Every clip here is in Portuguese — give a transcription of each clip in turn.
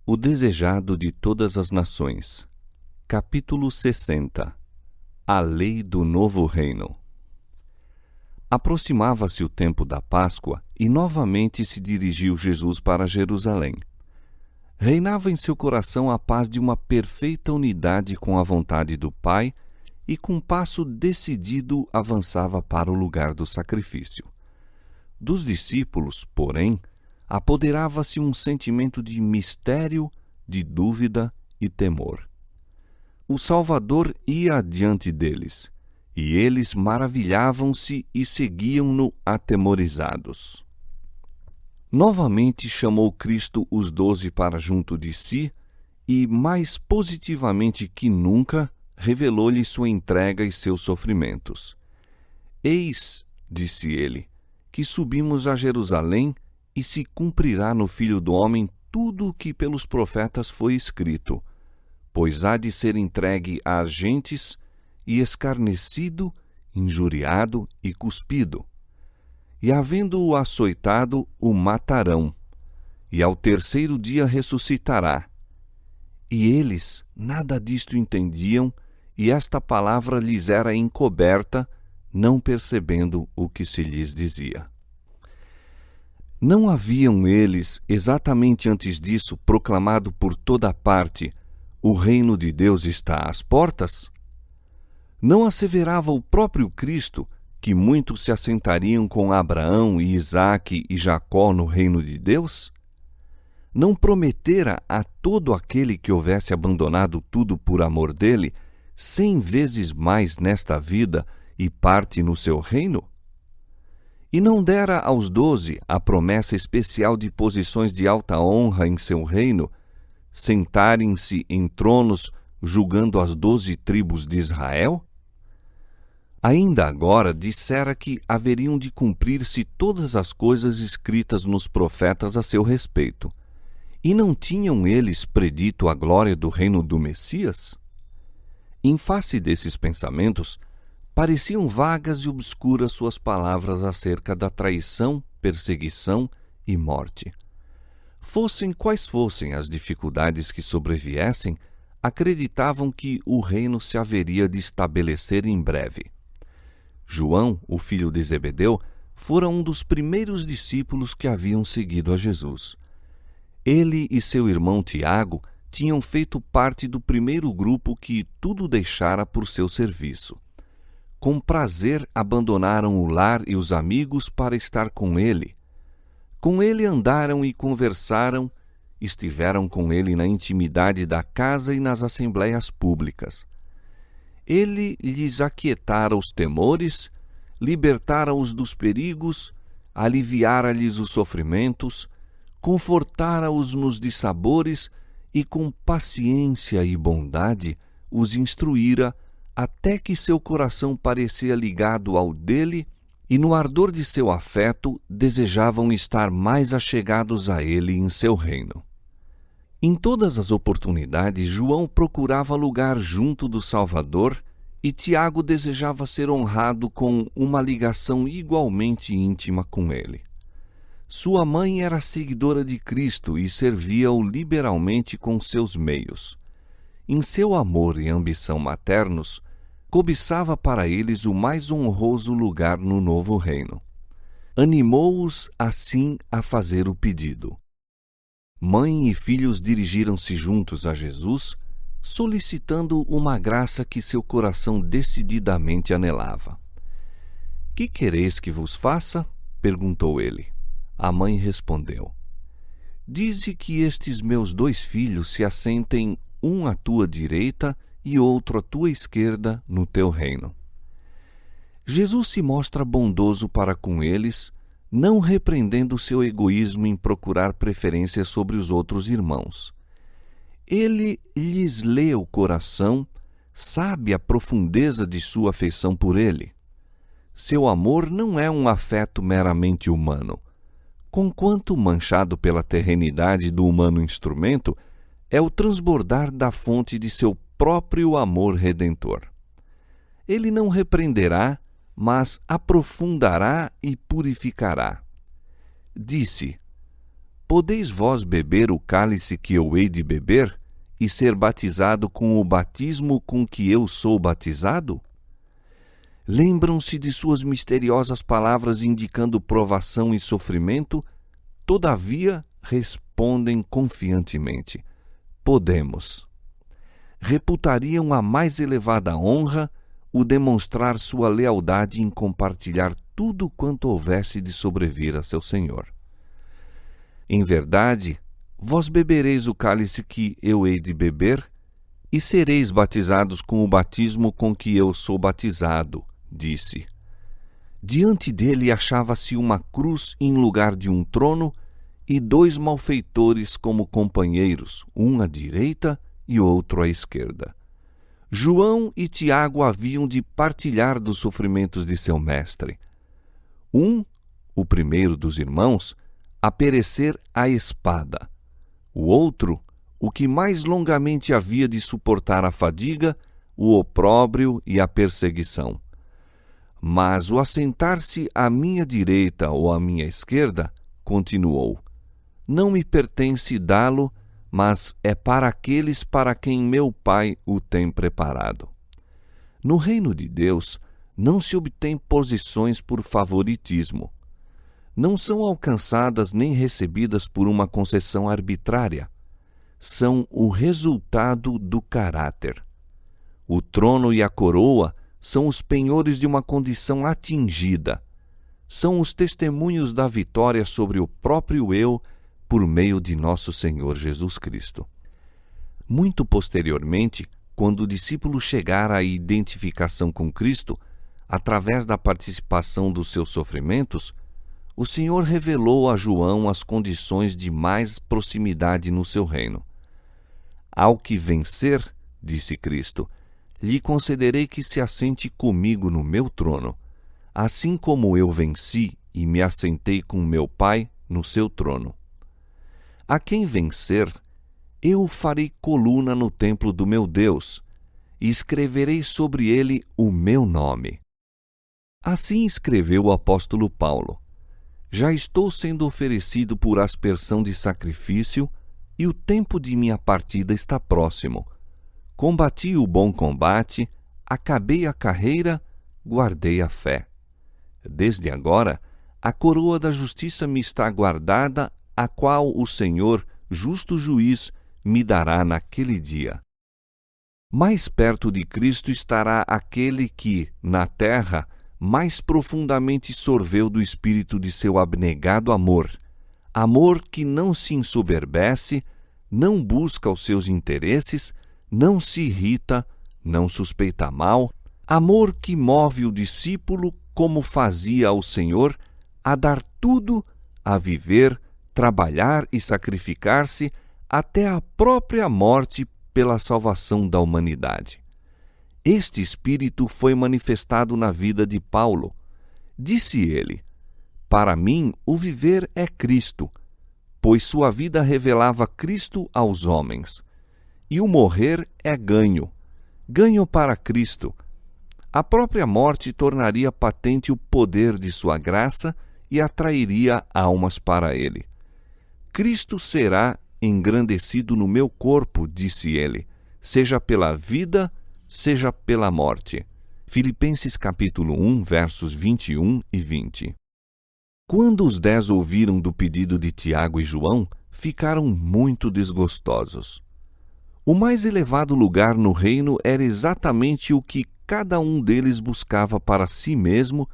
O desejado de todas as nações. Capítulo 60. A lei do novo reino. Aproximava-se o tempo da Páscoa e novamente se dirigiu Jesus para Jerusalém. Reinava em seu coração a paz de uma perfeita unidade com a vontade do Pai e com passo decidido avançava para o lugar do sacrifício. Dos discípulos, porém, apoderava-se um sentimento de mistério, de dúvida e temor. O Salvador ia adiante deles, e eles maravilhavam-se e seguiam-no atemorizados. Novamente chamou Cristo os 12 para junto de si e, mais positivamente que nunca, revelou-lhe sua entrega e seus sofrimentos. Eis, disse ele, que subimos a Jerusalém e se cumprirá no Filho do Homem tudo o que pelos profetas foi escrito, pois há de ser entregue às gentes e escarnecido, injuriado e cuspido. E havendo-o açoitado, o matarão, e ao terceiro dia ressuscitará. E eles nada disto entendiam, e esta palavra lhes era encoberta, não percebendo o que se lhes dizia. Não haviam eles, exatamente antes disso, proclamado por toda parte: o reino de Deus está às portas? Não asseverava o próprio Cristo que muitos se assentariam com Abraão e Isaque e Jacó no reino de Deus? Não prometera a todo aquele que houvesse abandonado tudo por amor dele 100 vezes mais nesta vida e parte no seu reino? E não dera aos 12 a promessa especial de posições de alta honra em seu reino, sentarem-se em tronos julgando as 12 tribos de Israel? Ainda agora dissera que haveriam de cumprir-se todas as coisas escritas nos profetas a seu respeito. E não tinham eles predito a glória do reino do Messias? Em face desses pensamentos, pareciam vagas e obscuras suas palavras acerca da traição, perseguição e morte. Fossem quais fossem as dificuldades que sobreviessem, acreditavam que o reino se haveria de estabelecer em breve. João, o filho de Zebedeu, fora um dos primeiros discípulos que haviam seguido a Jesus. Ele e seu irmão Tiago tinham feito parte do primeiro grupo que tudo deixara por seu serviço. Com prazer abandonaram o lar e os amigos para estar com ele. Com ele andaram e conversaram, estiveram com ele na intimidade da casa e nas assembleias públicas. Ele lhes aquietara os temores, libertara-os dos perigos, aliviara-lhes os sofrimentos, confortara-os nos dissabores e com paciência e bondade os instruíra até que seu coração parecia ligado ao dele e no ardor de seu afeto desejavam estar mais achegados a ele em seu reino. Em todas as oportunidades, João procurava lugar junto do Salvador e Tiago desejava ser honrado com uma ligação igualmente íntima com ele. Sua mãe era seguidora de Cristo e servia-o liberalmente com seus meios. Em seu amor e ambição maternos, cobiçava para eles o mais honroso lugar no novo reino. Animou-os, assim, a fazer o pedido. Mãe e filhos dirigiram-se juntos a Jesus, solicitando uma graça que seu coração decididamente anelava. — Que quereis que vos faça? Perguntou ele. A mãe respondeu: — Dize que estes meus 2 filhos se assentem um à tua direita e outro à tua esquerda no teu reino. Jesus se mostra bondoso para com eles, não repreendendo seu egoísmo em procurar preferência sobre os outros irmãos. Ele lhes lê o coração, sabe a profundeza de sua afeição por ele. Seu amor não é um afeto meramente humano. Conquanto manchado pela terrenidade do humano instrumento, é o transbordar da fonte de seu próprio amor redentor. Ele não repreenderá, mas aprofundará e purificará. Disse: Podeis vós beber o cálice que eu hei de beber, e ser batizado com o batismo com que eu sou batizado? Lembram-se de suas misteriosas palavras indicando provação e sofrimento, todavia respondem confiantemente: podemos. Reputariam a mais elevada honra o demonstrar sua lealdade em compartilhar tudo quanto houvesse de sobrevir a seu Senhor. Em verdade, vós bebereis o cálice que eu hei de beber, e sereis batizados com o batismo com que eu sou batizado, disse. Diante dele achava-se uma cruz em lugar de um trono, e 2 malfeitores como companheiros, um à direita e outro à esquerda. João e Tiago haviam de partilhar dos sofrimentos de seu mestre. O primeiro dos irmãos, a perecer à espada. O outro, o que mais longamente havia de suportar a fadiga, o opróbrio e a perseguição. Mas o assentar-se à minha direita ou à minha esquerda, continuou: não me pertence dá-lo, mas é para aqueles para quem meu Pai o tem preparado. No reino de Deus, não se obtém posições por favoritismo. Não são alcançadas nem recebidas por uma concessão arbitrária. São o resultado do caráter. O trono e a coroa são os penhores de uma condição atingida. São os testemunhos da vitória sobre o próprio eu por meio de nosso Senhor Jesus Cristo. Muito posteriormente, quando o discípulo chegar à identificação com Cristo, através da participação dos seus sofrimentos, o Senhor revelou a João as condições de mais proximidade no seu reino. Ao que vencer, disse Cristo, lhe concederei que se assente comigo no meu trono, assim como eu venci e me assentei com meu Pai no seu trono. A quem vencer, eu o farei coluna no templo do meu Deus, e escreverei sobre ele o meu nome. Assim escreveu o apóstolo Paulo: já estou sendo oferecido por aspersão de sacrifício, e o tempo de minha partida está próximo. Combati o bom combate, acabei a carreira, guardei a fé. Desde agora, a coroa da justiça me está guardada, a qual o Senhor, justo juiz, me dará naquele dia. Mais perto de Cristo estará aquele que, na terra, mais profundamente sorveu do espírito de seu abnegado amor, amor que não se ensoberbece, não busca os seus interesses, não se irrita, não suspeita mal, amor que move o discípulo, como fazia o Senhor, a dar tudo, a viver, trabalhar e sacrificar-se até a própria morte pela salvação da humanidade. Este espírito foi manifestado na vida de Paulo. Disse ele: para mim o viver é Cristo, pois sua vida revelava Cristo aos homens. E o morrer é ganho, ganho para Cristo. A própria morte tornaria patente o poder de sua graça e atrairia almas para ele. Cristo será engrandecido no meu corpo, disse ele, seja pela vida, seja pela morte. Filipenses capítulo 1, versos 21 e 20. Quando os 10 ouviram do pedido de Tiago e João, ficaram muito desgostosos. O mais elevado lugar no reino era exatamente o que cada um deles buscava para si mesmo,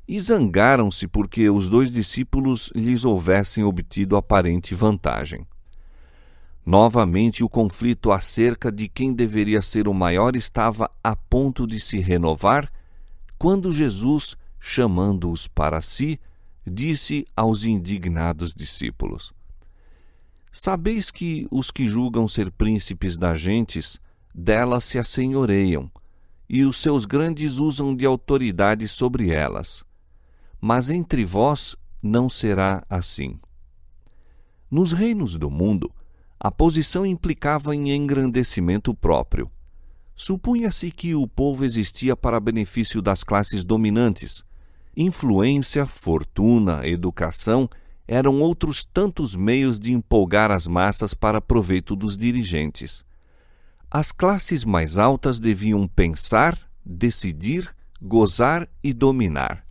e zangaram-se porque os 2 discípulos lhes houvessem obtido aparente vantagem. Novamente o conflito acerca de quem deveria ser o maior estava a ponto de se renovar, quando Jesus, chamando-os para si, disse aos indignados discípulos: sabeis que os que julgam ser príncipes das gentes, delas se assenhoreiam, e os seus grandes usam de autoridade sobre elas. Mas entre vós não será assim. Nos reinos do mundo, a posição implicava em engrandecimento próprio. Supunha-se que o povo existia para benefício das classes dominantes. Influência, fortuna, educação eram outros tantos meios de empolgar as massas para proveito dos dirigentes. As classes mais altas deviam pensar, decidir, gozar e dominar.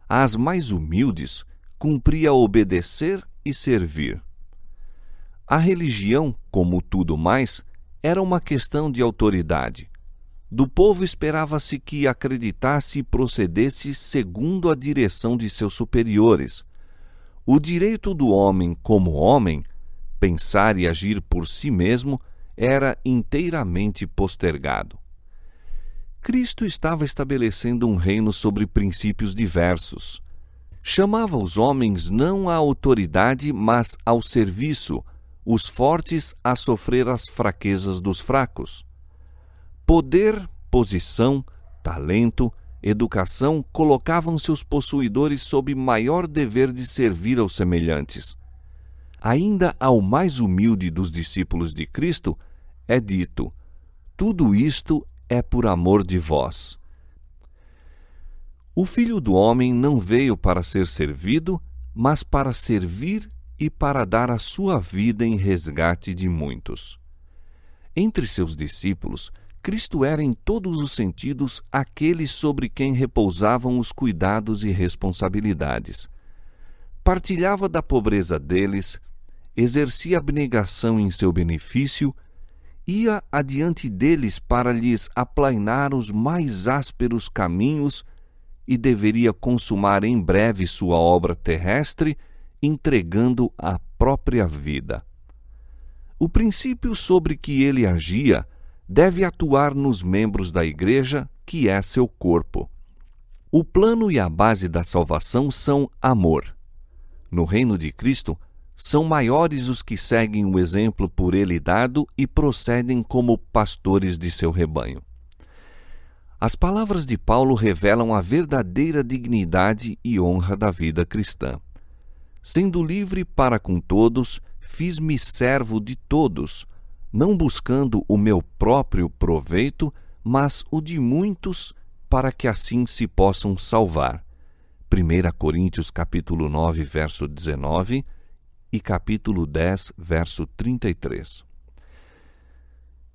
As mais humildes cumpria obedecer e servir. A religião, como tudo mais, era uma questão de autoridade. Do povo esperava-se que acreditasse e procedesse segundo a direção de seus superiores. O direito do homem como homem, pensar e agir por si mesmo, era inteiramente postergado. Cristo estava estabelecendo um reino sobre princípios diversos. Chamava os homens não à autoridade, mas ao serviço, os fortes a sofrer as fraquezas dos fracos. Poder, posição, talento, educação colocavam seus possuidores sob maior dever de servir aos semelhantes. Ainda ao mais humilde dos discípulos de Cristo é dito: tudo isto é por amor de vós. O Filho do Homem não veio para ser servido, mas para servir e para dar a sua vida em resgate de muitos. Entre seus discípulos, Cristo era em todos os sentidos aquele sobre quem repousavam os cuidados e responsabilidades. Partilhava da pobreza deles, exercia abnegação em seu benefício, ia adiante deles para lhes aplainar os mais ásperos caminhos e deveria consumar em breve sua obra terrestre, entregando a própria vida. O princípio sobre que ele agia deve atuar nos membros da Igreja, que é seu corpo. O plano e a base da salvação são amor. No reino de Cristo, são maiores os que seguem o exemplo por ele dado e procedem como pastores de seu rebanho. As palavras de Paulo revelam a verdadeira dignidade e honra da vida cristã. Sendo livre para com todos, fiz-me servo de todos, não buscando o meu próprio proveito, mas o de muitos, para que assim se possam salvar. 1 Coríntios capítulo 9, verso 19 e capítulo 10, verso 33.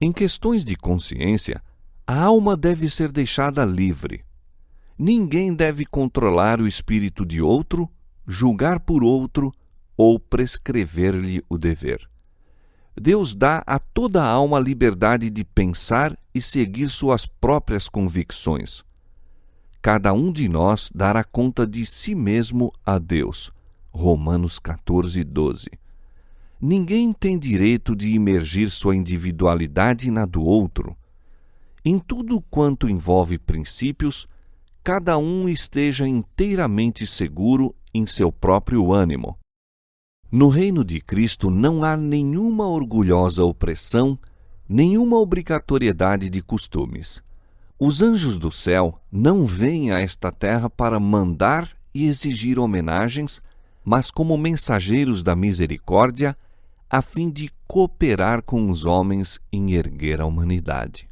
Em questões de consciência, a alma deve ser deixada livre. Ninguém deve controlar o espírito de outro, julgar por outro ou prescrever-lhe o dever. Deus dá a toda a alma a liberdade de pensar e seguir suas próprias convicções. Cada um de nós dará conta de si mesmo a Deus. Romanos 14, 12. Ninguém tem direito de imergir sua individualidade na do outro. Em tudo quanto envolve princípios, cada um esteja inteiramente seguro em seu próprio ânimo. No reino de Cristo não há nenhuma orgulhosa opressão, nenhuma obrigatoriedade de costumes. Os anjos do céu não vêm a esta terra para mandar e exigir homenagens, mas como mensageiros da misericórdia, a fim de cooperar com os homens em erguer a humanidade.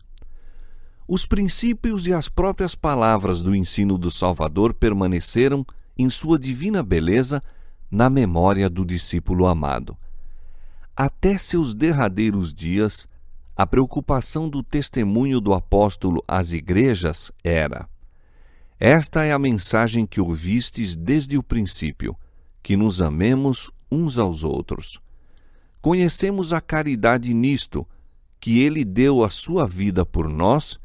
Os princípios e as próprias palavras do ensino do Salvador permaneceram, em sua divina beleza, na memória do discípulo amado. Até seus derradeiros dias, a preocupação do testemunho do apóstolo às igrejas era: esta é a mensagem que ouvistes desde o princípio, que nos amemos uns aos outros. Conhecemos a caridade nisto, que ele deu a sua vida por nós,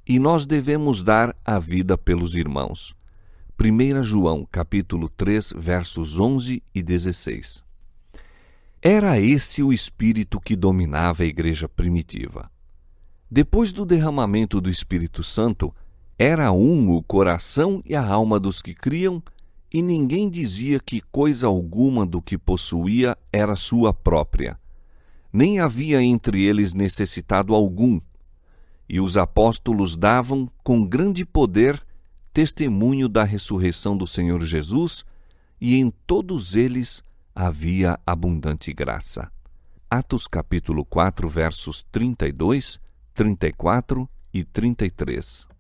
e nós devemos dar a vida pelos irmãos. 1 João, capítulo 3, versos 11 e 16. Era esse o espírito que dominava a igreja primitiva. Depois do derramamento do Espírito Santo, era um o coração e a alma dos que criam, e ninguém dizia que coisa alguma do que possuía era sua própria. Nem havia entre eles necessitado algum. E os apóstolos davam, com grande poder, testemunho da ressurreição do Senhor Jesus, e em todos eles havia abundante graça. Atos capítulo 4, versos 32, 34 e 33.